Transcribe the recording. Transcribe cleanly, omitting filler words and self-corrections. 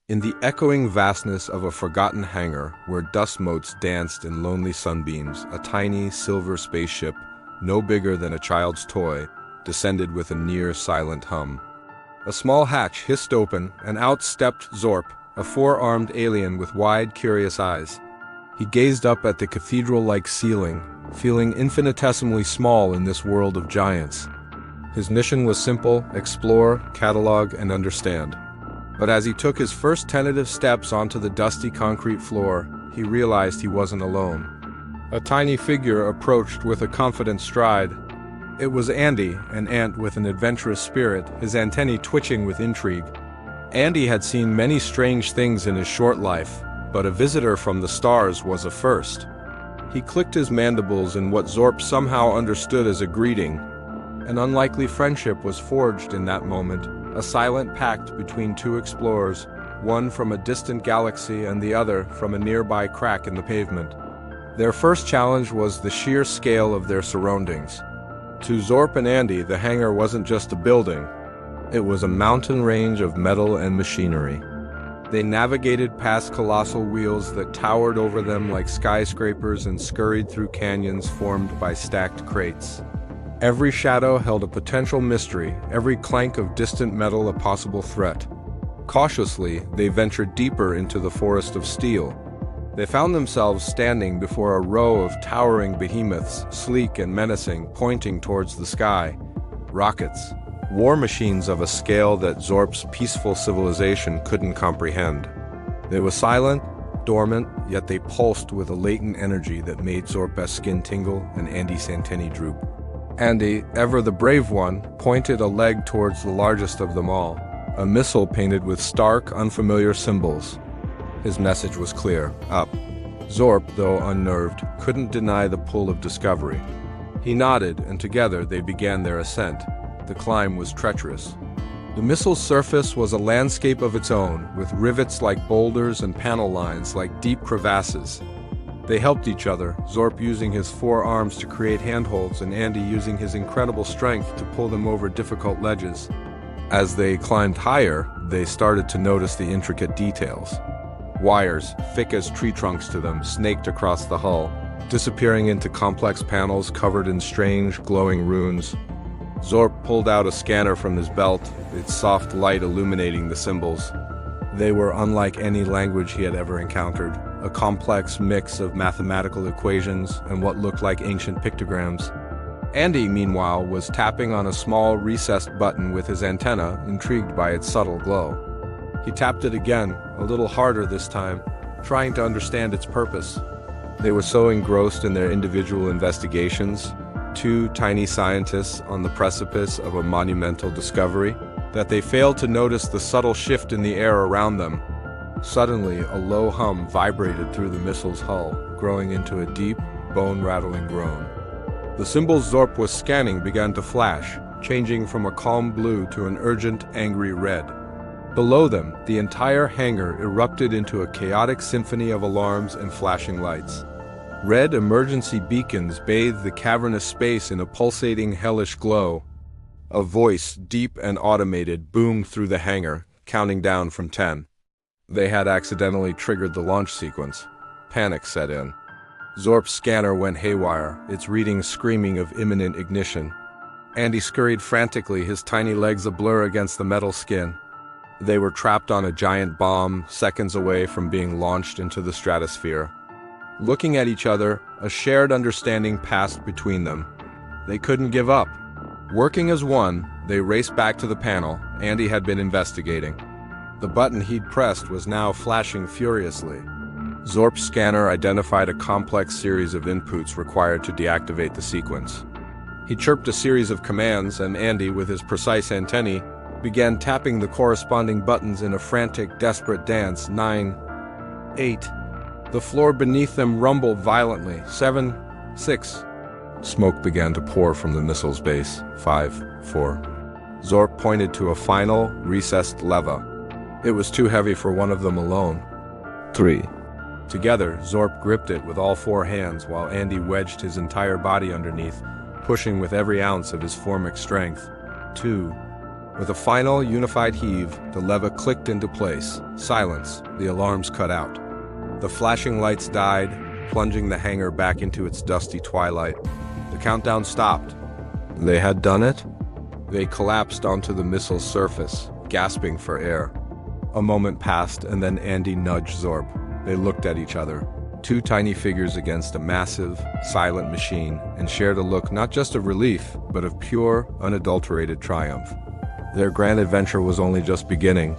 In the echoing vastness of a forgotten hangar where dust motes danced in lonely sunbeams, a tiny silver spaceship, no bigger than a child's toy, descended with a near silent hum. A small hatch hissed open, and out stepped Zorp, a four-armed alien with wide, curious eyes. He gazed up at the cathedral-like ceiling, feeling infinitesimally small in this world of giants. His mission was simple: explore, catalog, and understand. But as he took his first tentative steps onto the dusty concrete floor, he realized he wasn't alone. A tiny figure approached with a confident stride. It was Andy, an ant with an adventurous spirit, his antennae twitching with intrigue. Andy had seen many strange things in his short life, but a visitor from the stars was a first. He clicked his mandibles in what Zorp somehow understood as a greeting. An unlikely friendship was forged in that moment, a silent pact between two explorers, one from a distant galaxy and the other from a nearby crack in the pavement. Their first challenge was the sheer scale of their surroundings. To Zorp and Andy, the hangar wasn't just a building. It was a mountain range of metal and machinery. They navigated past colossal wheels that towered over them like skyscrapers and scurried through canyons formed by stacked crates. Every shadow held a potential mystery, every clank of distant metal a possible threat. Cautiously, they ventured deeper into the forest of steel. They found themselves standing before a row of towering behemoths, sleek and menacing, pointing towards the sky. Rockets. War machines of a scale that Zorp's peaceful civilization couldn't comprehend. They were silent, dormant, yet they pulsed with a latent energy that made Zorp's skin tingle and Andy's antennae droop. Andy, ever the brave one, pointed a leg towards the largest of them all, a missile painted with stark, unfamiliar symbols. His message was clear: up. Zorp, though unnerved, couldn't deny the pull of discovery. He nodded, and together they began their ascent. The climb was treacherous. The missile's surface was a landscape of its own, with rivets like boulders and panel lines like deep crevasses. They helped each other, Zorp using his four arms to create handholds and Andy using his incredible strength to pull them over difficult ledges. As they climbed higher, they started to notice the intricate details. Wires, thick as tree trunks to them, snaked across the hull, disappearing into complex panels covered in strange, glowing runes. Zorp pulled out a scanner from his belt, its soft light illuminating the symbols. They were unlike any language he had ever encountered, a complex mix of mathematical equations and what looked like ancient pictograms. Andy, meanwhile, was tapping on a small, recessed button with his antenna, intrigued by its subtle glow. He tapped it again, a little harder this time, trying to understand its purpose. They were so engrossed in their individual investigations, two tiny scientists on the precipice of a monumental discovery, that they failed to notice the subtle shift in the air around them. Suddenly, a low hum vibrated through the missile's hull, growing into a deep, bone-rattling groan. The symbols Zorp was scanning began to flash, changing from a calm blue to an urgent, angry red. Below them, the entire hangar erupted into a chaotic symphony of alarms and flashing lights. Red emergency beacons bathed the cavernous space in a pulsating, hellish glow. A voice, deep and automated, boomed through the hangar, counting down from 10. They had accidentally triggered the launch sequence. Panic set in. Zorp's scanner went haywire, its readings screaming of imminent ignition. Andy scurried frantically, his tiny legs ablur against the metal skin. They were trapped on a giant bomb, seconds away from being launched into the stratosphere. Looking at each other, a shared understanding passed between them. They couldn't give up. Working as one, they raced back to the panel Andy had been investigating. The button he'd pressed was now flashing furiously. Zorp's scanner identified a complex series of inputs required to deactivate the sequence. He chirped a series of commands, and Andy, with his precise antennae, began tapping the corresponding buttons in a frantic, desperate dance. 9, 8. The floor beneath them rumbled violently. 7, 6. Smoke began to pour from the missile's base. 5, 4. Zorp pointed to a final, recessed lever. It was too heavy for one of them alone. 3. Together, Zorp gripped it with all four hands while Andy wedged his entire body underneath, pushing with every ounce of his formic strength. 2. With a final, unified heave, the lever clicked into place. Silence. The alarms cut out. The flashing lights died, plunging the hangar back into its dusty twilight. The countdown stopped. They had done it? They collapsed onto the missile's surface, gasping for air. A moment passed, and then Andy nudged Zorb. They looked at each other, two tiny figures against a massive, silent machine, and shared a look not just of relief, but of pure, unadulterated triumph. Their grand adventure was only just beginning.